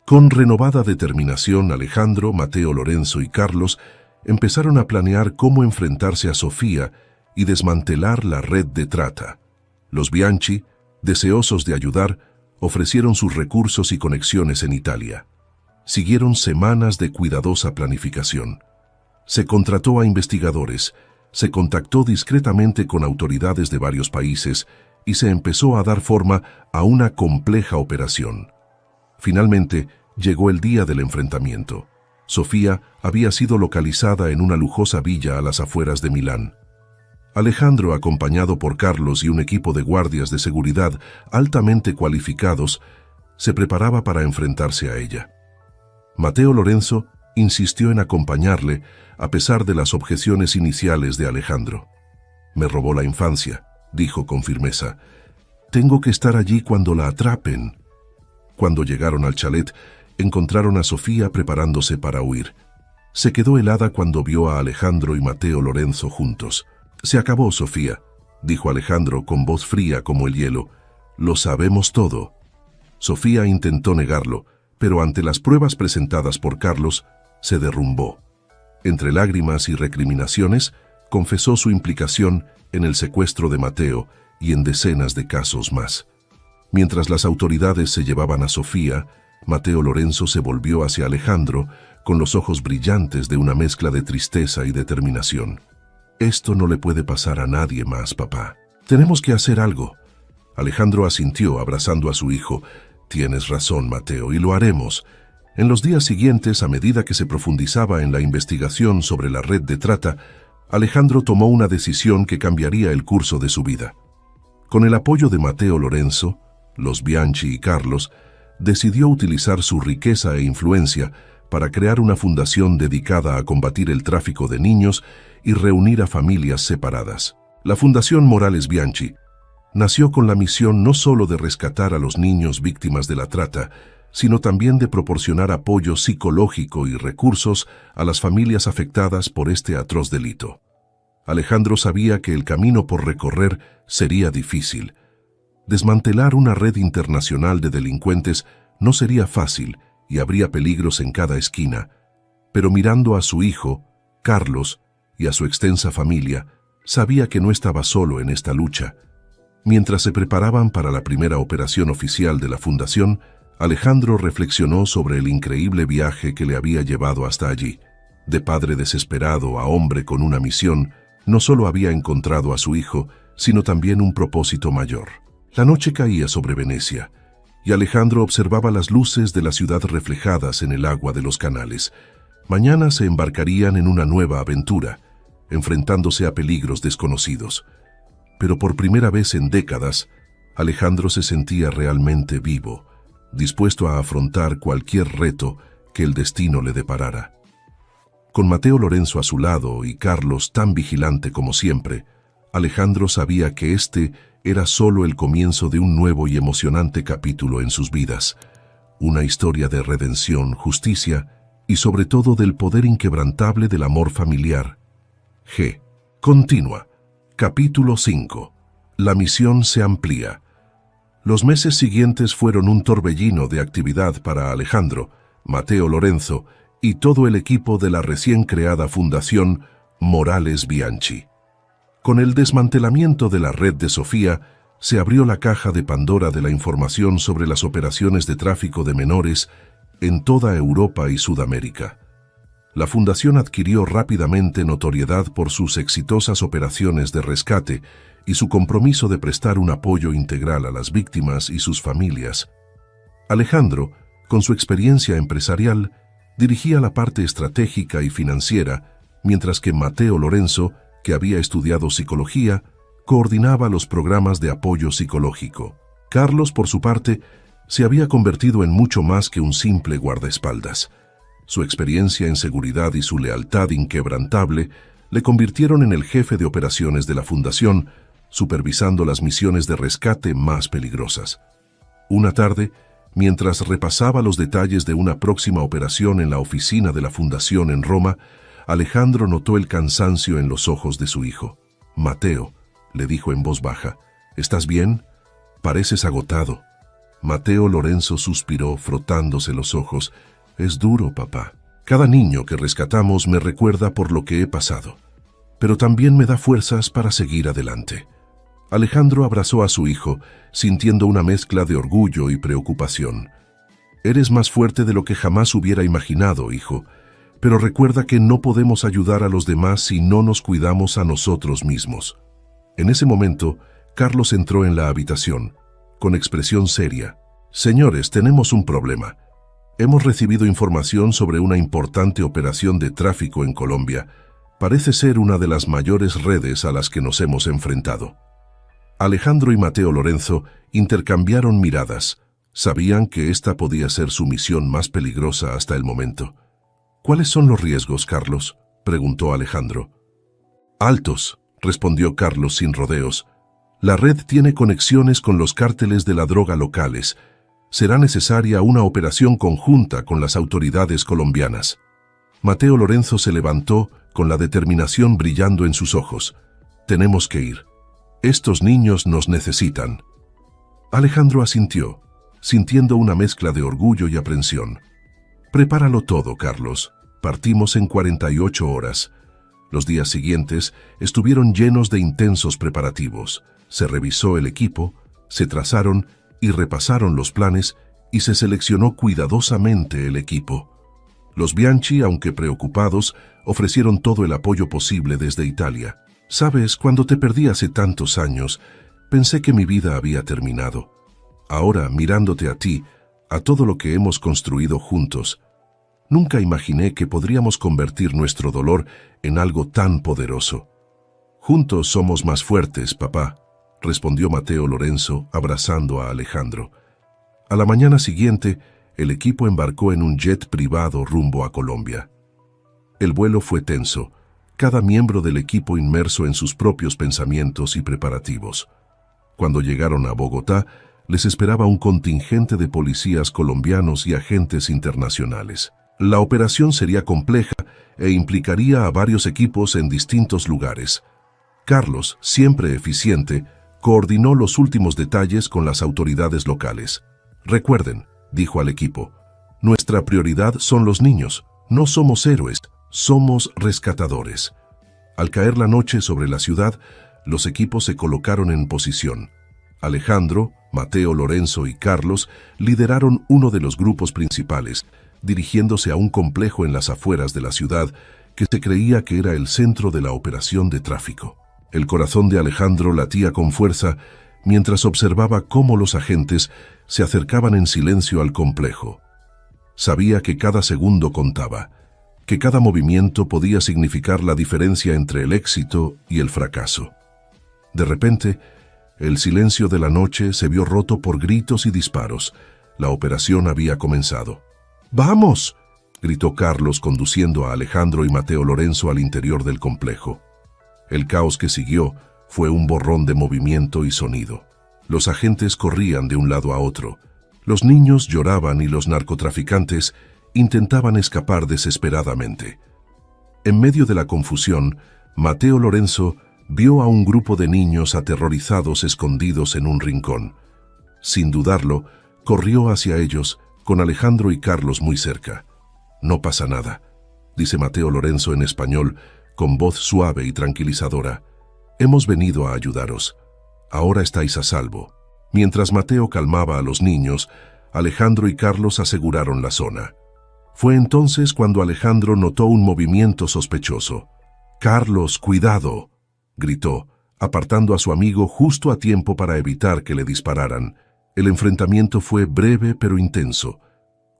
Con renovada determinación, Alejandro, Mateo Lorenzo y Carlos empezaron a planear cómo enfrentarse a Sofía y desmantelar la red de trata. Los Bianchi, deseosos de ayudar, ofrecieron sus recursos y conexiones en Italia. Siguieron semanas de cuidadosa planificación. Se contrató a investigadores, se contactó discretamente con autoridades de varios países y se empezó a dar forma a una compleja operación. Finalmente, llegó el día del enfrentamiento. Sofía había sido localizada en una lujosa villa a las afueras de Milán. Alejandro, acompañado por Carlos y un equipo de guardias de seguridad altamente cualificados, se preparaba para enfrentarse a ella. Mateo Lorenzo insistió en acompañarle a pesar de las objeciones iniciales de Alejandro. «Me robó la infancia», dijo con firmeza. «Tengo que estar allí cuando la atrapen». Cuando llegaron al chalet, encontraron a Sofía preparándose para huir. Se quedó helada cuando vio a Alejandro y Mateo Lorenzo juntos. «Se acabó, Sofía», dijo Alejandro con voz fría como el hielo. «Lo sabemos todo». Sofía intentó negarlo, pero ante las pruebas presentadas por Carlos, se derrumbó. Entre lágrimas y recriminaciones, confesó su implicación en el secuestro de Mateo y en decenas de casos más. Mientras las autoridades se llevaban a Sofía, Mateo Lorenzo se volvió hacia Alejandro con los ojos brillantes de una mezcla de tristeza y determinación. «Esto no le puede pasar a nadie más, papá. Tenemos que hacer algo». Alejandro asintió, abrazando a su hijo. «Tienes razón, Mateo, y lo haremos». En los días siguientes, a medida que se profundizaba en la investigación sobre la red de trata, Alejandro tomó una decisión que cambiaría el curso de su vida. Con el apoyo de Mateo Lorenzo, los Bianchi y Carlos, decidió utilizar su riqueza e influencia para crear una fundación dedicada a combatir el tráfico de niños y reunir a familias separadas. La Fundación Morales Bianchi nació con la misión no solo de rescatar a los niños víctimas de la trata, sino también de proporcionar apoyo psicológico y recursos a las familias afectadas por este atroz delito. Alejandro sabía que el camino por recorrer sería difícil. Desmantelar una red internacional de delincuentes no sería fácil y habría peligros en cada esquina, pero mirando a su hijo, Carlos, y a su extensa familia, sabía que no estaba solo en esta lucha. Mientras se preparaban para la primera operación oficial de la Fundación, Alejandro reflexionó sobre el increíble viaje que le había llevado hasta allí. De padre desesperado a hombre con una misión, no solo había encontrado a su hijo, sino también un propósito mayor. La noche caía sobre Venecia, y Alejandro observaba las luces de la ciudad reflejadas en el agua de los canales. Mañana se embarcarían en una nueva aventura, enfrentándose a peligros desconocidos. Pero por primera vez en décadas, Alejandro se sentía realmente vivo, dispuesto a afrontar cualquier reto que el destino le deparara. Con Mateo Lorenzo a su lado y Carlos tan vigilante como siempre, Alejandro sabía que este era solo el comienzo de un nuevo y emocionante capítulo en sus vidas, una historia de redención, justicia y sobre todo del poder inquebrantable del amor familiar. Continúa. Capítulo 5. La misión se amplía. Los meses siguientes fueron un torbellino de actividad para Alejandro, Mateo Lorenzo y todo el equipo de la recién creada Fundación Morales Bianchi. Con el desmantelamiento de la red de Sofía, se abrió la caja de Pandora de la información sobre las operaciones de tráfico de menores en toda Europa y Sudamérica. La fundación adquirió rápidamente notoriedad por sus exitosas operaciones de rescate y su compromiso de prestar un apoyo integral a las víctimas y sus familias. Alejandro, con su experiencia empresarial, dirigía la parte estratégica y financiera, mientras que Mateo Lorenzo, que había estudiado psicología, coordinaba los programas de apoyo psicológico. Carlos, por su parte, se había convertido en mucho más que un simple guardaespaldas. Su experiencia en seguridad y su lealtad inquebrantable le convirtieron en el jefe de operaciones de la Fundación, supervisando las misiones de rescate más peligrosas. Una tarde, mientras repasaba los detalles de una próxima operación en la oficina de la Fundación en Roma, Alejandro notó el cansancio en los ojos de su hijo. «Mateo», le dijo en voz baja, «¿estás bien? Pareces agotado». Mateo Lorenzo suspiró, frotándose los ojos. «Es duro, papá. Cada niño que rescatamos me recuerda por lo que he pasado, pero también me da fuerzas para seguir adelante». Alejandro abrazó a su hijo, sintiendo una mezcla de orgullo y preocupación. «Eres más fuerte de lo que jamás hubiera imaginado, hijo, pero recuerda que no podemos ayudar a los demás si no nos cuidamos a nosotros mismos». En ese momento, Carlos entró en la habitación, con expresión seria. «Señores, tenemos un problema. Hemos recibido información sobre una importante operación de tráfico en Colombia. Parece ser una de las mayores redes a las que nos hemos enfrentado». Alejandro y Mateo Lorenzo intercambiaron miradas. Sabían que esta podía ser su misión más peligrosa hasta el momento. «¿Cuáles son los riesgos, Carlos?», preguntó Alejandro. «Altos», respondió Carlos sin rodeos. «La red tiene conexiones con los cárteles de la droga locales. Será necesaria una operación conjunta con las autoridades colombianas». Mateo Lorenzo se levantó con la determinación brillando en sus ojos. «Tenemos que ir. Estos niños nos necesitan». Alejandro asintió, sintiendo una mezcla de orgullo y aprensión. «Prepáralo todo, Carlos. Partimos en 48 horas». Los días siguientes estuvieron llenos de intensos preparativos. Se revisó el equipo, se trazaron y repasaron los planes y se seleccionó cuidadosamente el equipo. Los Bianchi, aunque preocupados, ofrecieron todo el apoyo posible desde Italia. «Sabes, cuando te perdí hace tantos años, pensé que mi vida había terminado. Ahora, mirándote a ti, a todo lo que hemos construido juntos, nunca imaginé que podríamos convertir nuestro dolor en algo tan poderoso». «Juntos somos más fuertes, papá», respondió Mateo Lorenzo, abrazando a Alejandro. A la mañana siguiente, el equipo embarcó en un jet privado rumbo a Colombia. El vuelo fue tenso, cada miembro del equipo inmerso en sus propios pensamientos y preparativos. Cuando llegaron a Bogotá, les esperaba un contingente de policías colombianos y agentes internacionales. La operación sería compleja e implicaría a varios equipos en distintos lugares. Carlos, siempre eficiente, coordinó los últimos detalles con las autoridades locales. «Recuerden», dijo al equipo, «nuestra prioridad son los niños. No somos héroes, somos rescatadores». Al caer la noche sobre la ciudad, los equipos se colocaron en posición. Alejandro, Mateo Lorenzo y Carlos lideraron uno de los grupos principales, dirigiéndose a un complejo en las afueras de la ciudad que se creía que era el centro de la operación de tráfico. El corazón de Alejandro latía con fuerza mientras observaba cómo los agentes se acercaban en silencio al complejo. Sabía que cada segundo contaba, que cada movimiento podía significar la diferencia entre el éxito y el fracaso. De repente, el silencio de la noche se vio roto por gritos y disparos. La operación había comenzado. ¡Vamos!, gritó Carlos conduciendo a Alejandro y Mateo Lorenzo al interior del complejo. El caos que siguió fue un borrón de movimiento y sonido. Los agentes corrían de un lado a otro. Los niños lloraban y los narcotraficantes intentaban escapar desesperadamente. En medio de la confusión, Mateo Lorenzo vio a un grupo de niños aterrorizados escondidos en un rincón. Sin dudarlo, corrió hacia ellos, con Alejandro y Carlos muy cerca. «No pasa nada», dice Mateo Lorenzo en español, con voz suave y tranquilizadora. «Hemos venido a ayudaros. Ahora estáis a salvo». Mientras Mateo calmaba a los niños, Alejandro y Carlos aseguraron la zona. Fue entonces cuando Alejandro notó un movimiento sospechoso. «Carlos, cuidado», gritó, apartando a su amigo justo a tiempo para evitar que le dispararan. El enfrentamiento fue breve pero intenso.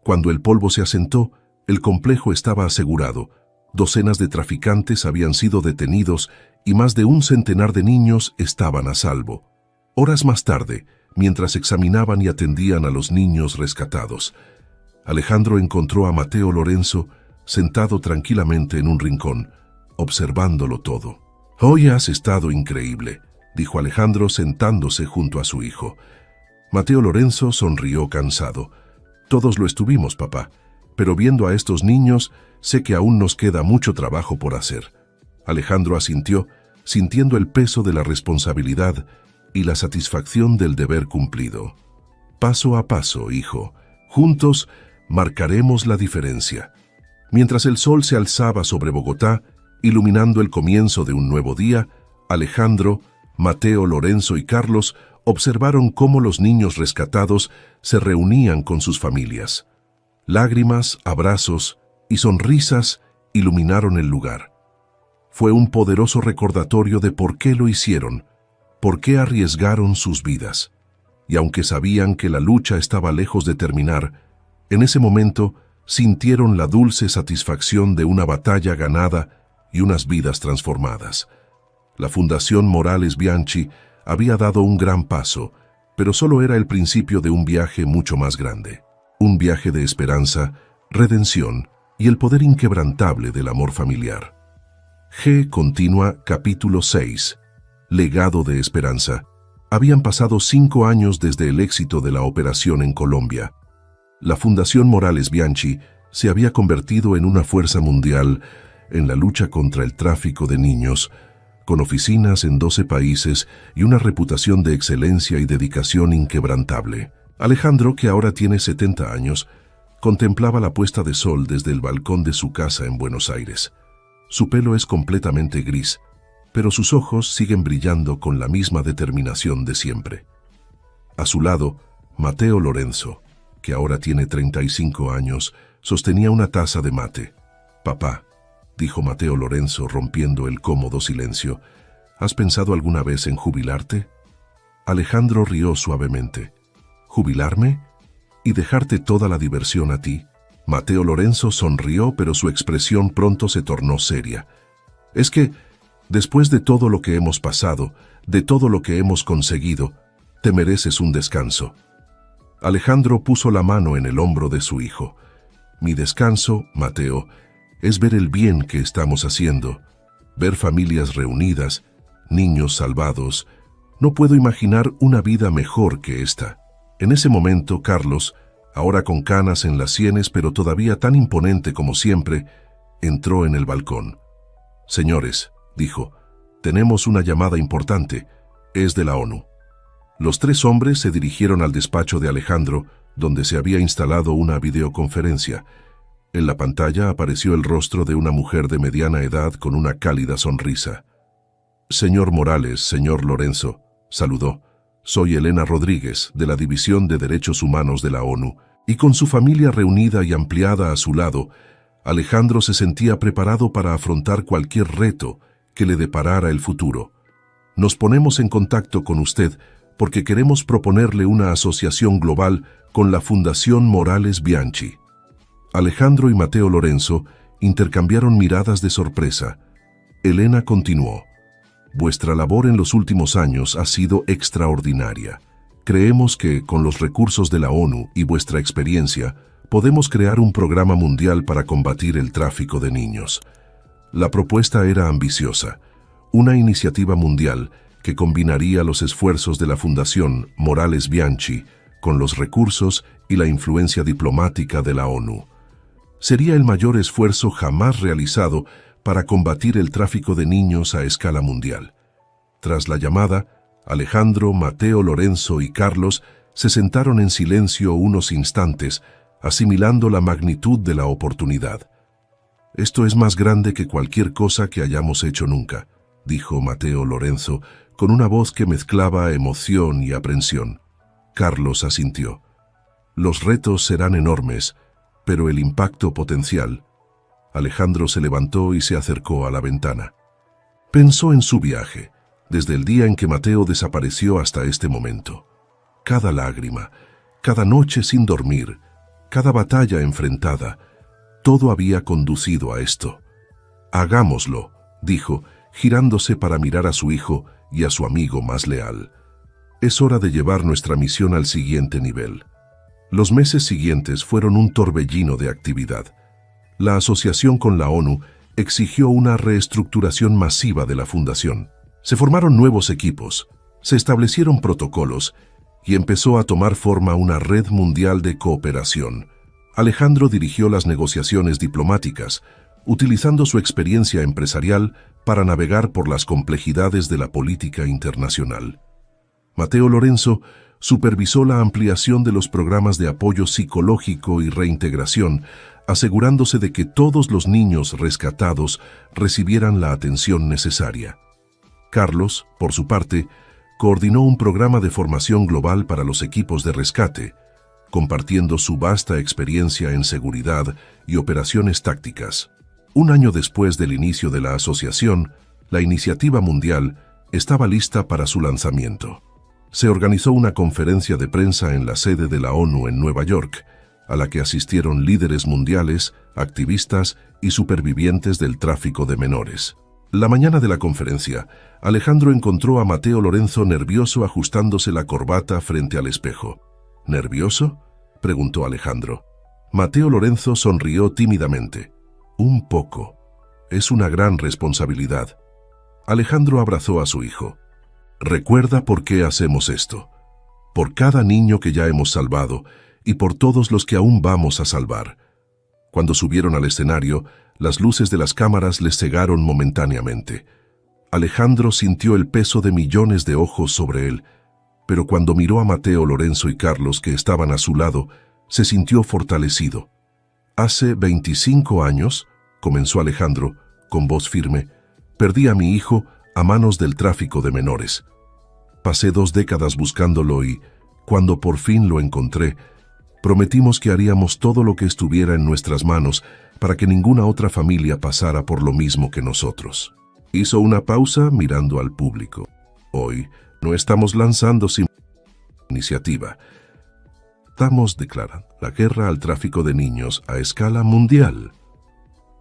Cuando el polvo se asentó, el complejo estaba asegurado. Docenas de traficantes habían sido detenidos y más de un centenar de niños estaban a salvo. Horas más tarde, mientras examinaban y atendían a los niños rescatados, Alejandro encontró a Mateo Lorenzo sentado tranquilamente en un rincón, observándolo todo. «Hoy has estado increíble», dijo Alejandro sentándose junto a su hijo. Mateo Lorenzo sonrió cansado. «Todos lo estuvimos, papá, pero viendo a estos niños, sé que aún nos queda mucho trabajo por hacer». Alejandro asintió, sintiendo el peso de la responsabilidad y la satisfacción del deber cumplido. «Paso a paso, hijo. Juntos marcaremos la diferencia». Mientras el sol se alzaba sobre Bogotá, iluminando el comienzo de un nuevo día, Alejandro, Mateo, Lorenzo y Carlos observaron cómo los niños rescatados se reunían con sus familias. Lágrimas, abrazos y sonrisas iluminaron el lugar. Fue un poderoso recordatorio de por qué lo hicieron, por qué arriesgaron sus vidas. Y aunque sabían que la lucha estaba lejos de terminar, en ese momento sintieron la dulce satisfacción de una batalla ganada y unas vidas transformadas. La Fundación Morales Bianchi había dado un gran paso, pero solo era el principio de un viaje mucho más grande. Un viaje de esperanza, redención y el poder inquebrantable del amor familiar. G. Continua, capítulo 6. Legado de esperanza. Habían pasado 5 años desde el éxito de la operación en Colombia. La Fundación Morales Bianchi se había convertido en una fuerza mundial en la lucha contra el tráfico de niños, con oficinas en 12 países y una reputación de excelencia y dedicación inquebrantable. Alejandro, que ahora tiene 70 años, contemplaba la puesta de sol desde el balcón de su casa en Buenos Aires. Su pelo es completamente gris, pero sus ojos siguen brillando con la misma determinación de siempre. A su lado, Mateo Lorenzo, que ahora tiene 35 años, sostenía una taza de mate. «Papá», dijo Mateo Lorenzo rompiendo el cómodo silencio, «¿has pensado alguna vez en jubilarte?» Alejandro rió suavemente. «¿Jubilarme? ¿Y dejarte toda la diversión a ti?» Mateo Lorenzo sonrió, pero su expresión pronto se tornó seria. «Es que, después de todo lo que hemos pasado, de todo lo que hemos conseguido, te mereces un descanso». Alejandro puso la mano en el hombro de su hijo. «Mi descanso, Mateo, es ver el bien que estamos haciendo, ver familias reunidas, niños salvados. No puedo imaginar una vida mejor que esta». En ese momento, Carlos, ahora con canas en las sienes pero todavía tan imponente como siempre, entró en el balcón. «Señores», dijo, «tenemos una llamada importante. Es de la ONU». Los 3 hombres se dirigieron al despacho de Alejandro, donde se había instalado una videoconferencia. En la pantalla apareció el rostro de una mujer de mediana edad con una cálida sonrisa. «Señor Morales, señor Lorenzo», saludó, «soy Elena Rodríguez, de la División de Derechos Humanos de la ONU», y con su familia reunida y ampliada a su lado, Alejandro se sentía preparado para afrontar cualquier reto que le deparara el futuro. «Nos ponemos en contacto con usted porque queremos proponerle una asociación global con la Fundación Morales Bianchi». Alejandro y Mateo Lorenzo intercambiaron miradas de sorpresa. Elena continuó: «Vuestra labor en los últimos años ha sido extraordinaria. Creemos que, con los recursos de la ONU y vuestra experiencia, podemos crear un programa mundial para combatir el tráfico de niños». La propuesta era ambiciosa: una iniciativa mundial que combinaría los esfuerzos de la Fundación Morales Bianchi con los recursos y la influencia diplomática de la ONU. Sería el mayor esfuerzo jamás realizado para combatir el tráfico de niños a escala mundial. Tras la llamada, Alejandro, Mateo, Lorenzo y Carlos se sentaron en silencio unos instantes, asimilando la magnitud de la oportunidad. «Esto es más grande que cualquier cosa que hayamos hecho nunca», dijo Mateo Lorenzo, con una voz que mezclaba emoción y aprensión. Carlos asintió. «Los retos serán enormes, pero el impacto potencial». Alejandro se levantó y se acercó a la ventana. Pensó en su viaje, desde el día en que Mateo desapareció hasta este momento. Cada lágrima, cada noche sin dormir, cada batalla enfrentada, todo había conducido a esto. «Hagámoslo», dijo, girándose para mirar a su hijo y a su amigo más leal. «Es hora de llevar nuestra misión al siguiente nivel». Los meses siguientes fueron un torbellino de actividad. La asociación con la ONU exigió una reestructuración masiva de la fundación. Se formaron nuevos equipos, se establecieron protocolos y empezó a tomar forma una red mundial de cooperación. Alejandro dirigió las negociaciones diplomáticas, utilizando su experiencia empresarial para navegar por las complejidades de la política internacional. Mateo Lorenzo supervisó la ampliación de los programas de apoyo psicológico y reintegración, asegurándose de que todos los niños rescatados recibieran la atención necesaria. Carlos, por su parte, coordinó un programa de formación global para los equipos de rescate, compartiendo su vasta experiencia en seguridad y operaciones tácticas. Un año después del inicio de la asociación, la iniciativa mundial estaba lista para su lanzamiento. Se organizó una conferencia de prensa en la sede de la ONU en Nueva York, a la que asistieron líderes mundiales, activistas y supervivientes del tráfico de menores. La mañana de la conferencia, Alejandro encontró a Mateo Lorenzo nervioso ajustándose la corbata frente al espejo. «¿Nervioso?», preguntó Alejandro. Mateo Lorenzo sonrió tímidamente. «Un poco. Es una gran responsabilidad». Alejandro abrazó a su hijo. «Recuerda por qué hacemos esto. Por cada niño que ya hemos salvado y por todos los que aún vamos a salvar». Cuando subieron al escenario, las luces de las cámaras les cegaron momentáneamente. Alejandro sintió el peso de millones de ojos sobre él, pero cuando miró a Mateo, Lorenzo y Carlos que estaban a su lado, se sintió fortalecido. «Hace 25 años», comenzó Alejandro, con voz firme, «perdí a mi hijo a manos del tráfico de menores. Pasé 2 décadas buscándolo y, cuando por fin lo encontré, prometimos que haríamos todo lo que estuviera en nuestras manos para que ninguna otra familia pasara por lo mismo que nosotros». Hizo una pausa mirando al público. «Hoy no estamos lanzando sin iniciativa. Estamos declarando la guerra al tráfico de niños a escala mundial.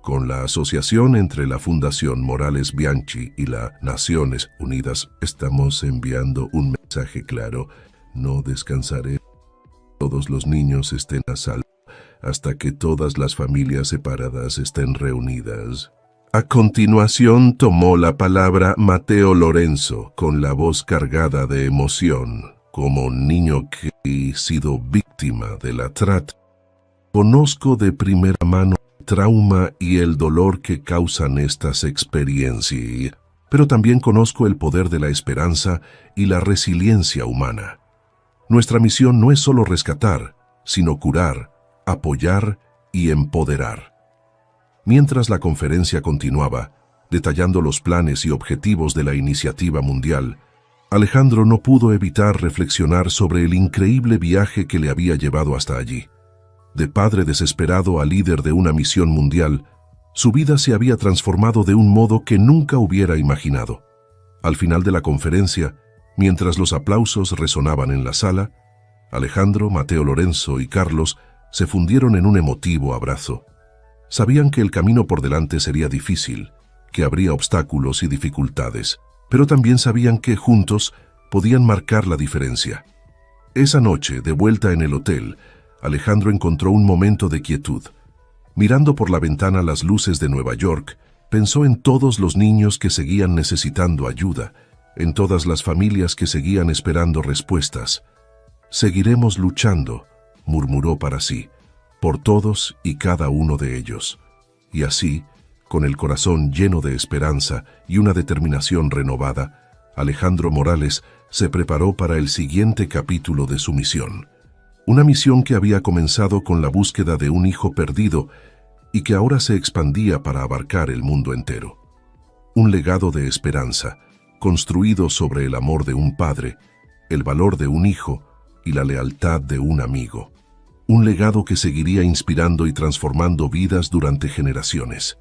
Con la asociación entre la Fundación Morales Bianchi y las Naciones Unidas, estamos enviando un mensaje claro: no descansaré. Todos los niños estén a salvo hasta que todas las familias separadas estén reunidas». A continuación tomó la palabra Mateo Lorenzo con la voz cargada de emoción. «Como un niño que ha sido víctima de la trata, conozco de primera mano el trauma y el dolor que causan estas experiencias, pero también conozco el poder de la esperanza y la resiliencia humana. Nuestra misión no es solo rescatar, sino curar, apoyar y empoderar». Mientras la conferencia continuaba, detallando los planes y objetivos de la iniciativa mundial, Alejandro no pudo evitar reflexionar sobre el increíble viaje que le había llevado hasta allí. De padre desesperado a líder de una misión mundial, su vida se había transformado de un modo que nunca hubiera imaginado. Al final de la conferencia, mientras los aplausos resonaban en la sala, Alejandro, Mateo Lorenzo y Carlos se fundieron en un emotivo abrazo. Sabían que el camino por delante sería difícil, que habría obstáculos y dificultades, pero también sabían que juntos podían marcar la diferencia. Esa noche, de vuelta en el hotel, Alejandro encontró un momento de quietud. Mirando por la ventana las luces de Nueva York, pensó en todos los niños que seguían necesitando ayuda, en todas las familias que seguían esperando respuestas. «Seguiremos luchando», murmuró para sí, «por todos y cada uno de ellos». Y así, con el corazón lleno de esperanza y una determinación renovada, Alejandro Morales se preparó para el siguiente capítulo de su misión. Una misión que había comenzado con la búsqueda de un hijo perdido y que ahora se expandía para abarcar el mundo entero. Un legado de esperanza, construido sobre el amor de un padre, el valor de un hijo y la lealtad de un amigo. Un legado que seguiría inspirando y transformando vidas durante generaciones.